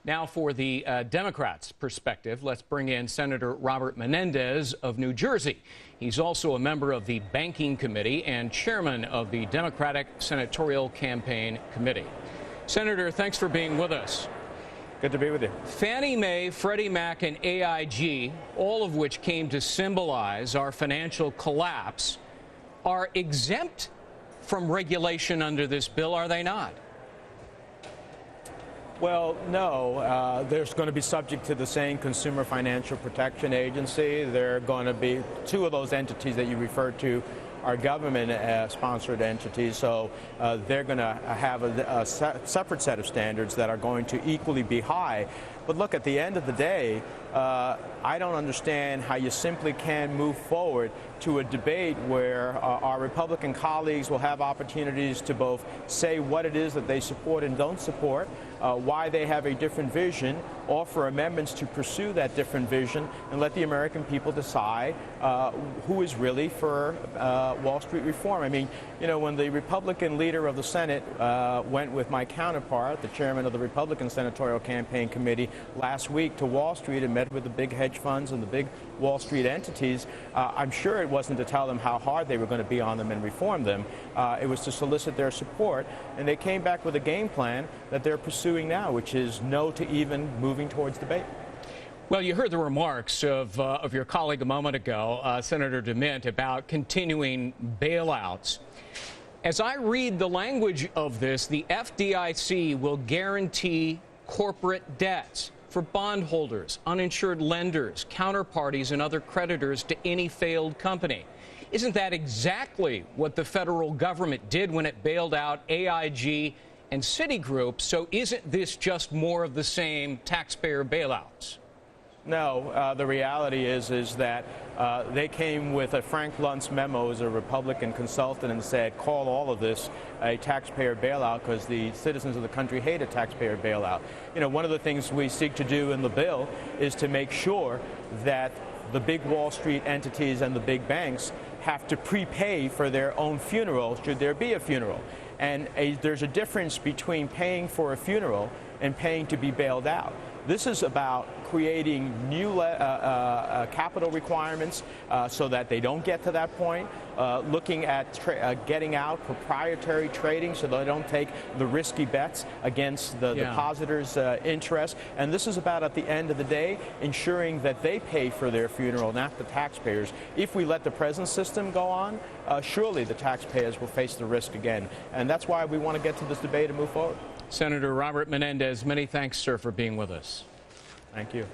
Now for the Democrats' perspective, let's bring in Senator Robert Menendez of New Jersey. He's also a member of the Banking Committee and chairman of the Democratic Senatorial Campaign Committee. Senator, thanks for being with us. Good to be with you. Fannie Mae, Freddie Mac, and AIG, all of which came to symbolize our financial collapse, are exempt from regulation under this bill, are they not? Well, no. There's going to be subject to the same Consumer Financial Protection Agency. There are going to be two of those entities that you referred to are government-sponsored entities, so they're going to have a separate set of standards that are going to equally be high. But look, at the end of the day, I don't understand how you simply can move forward to a debate where our Republican colleagues will have opportunities to both say what it is that they support and don't support, why they have a different vision, offer amendments to pursue that different vision, and let the American people decide who is really for Wall Street reform. I mean, you know, when the Republican leader of the Senate went with my counterpart, the chairman of the Republican Senatorial Campaign Committee, last week to Wall Street and met with the big hedge funds and the big Wall Street entities, I'm sure it wasn't to tell them how hard they were going to be on them and reform them. It was to solicit their support, and they came back with a game plan that they're pursuing now, which is no to even moving towards debate. Well, you heard the remarks of your colleague a moment ago, Senator DeMint, about continuing bailouts. As I read the language of this, the FDIC will guarantee corporate debts for bondholders, uninsured lenders, counterparties, and other creditors to any failed company. Isn't that exactly what the federal government did when it bailed out AIG and Citigroup? So isn't this just more of the same taxpayer bailouts? No, the reality is that they came with a Frank Luntz memo as a Republican consultant and said, call all of this a taxpayer bailout because the citizens of the country hate a taxpayer bailout. You know, one of the things we seek to do in the bill is to make sure that the big Wall Street entities and the big banks have to prepay for their own funeral should there be a funeral. And there's a difference between paying for a funeral and paying to be bailed out. This is about creating new capital requirements so that they don't get to that point, looking at getting out proprietary trading so they don't take the risky bets against the depositors' interest. And this is about, at the end of the day, ensuring that they pay for their funeral, not the taxpayers. If we let the present system go on, surely the taxpayers will face the risk again. And that's why we want to get to this debate and move forward. Senator Robert Menendez, many thanks, sir, for being with us. Thank you.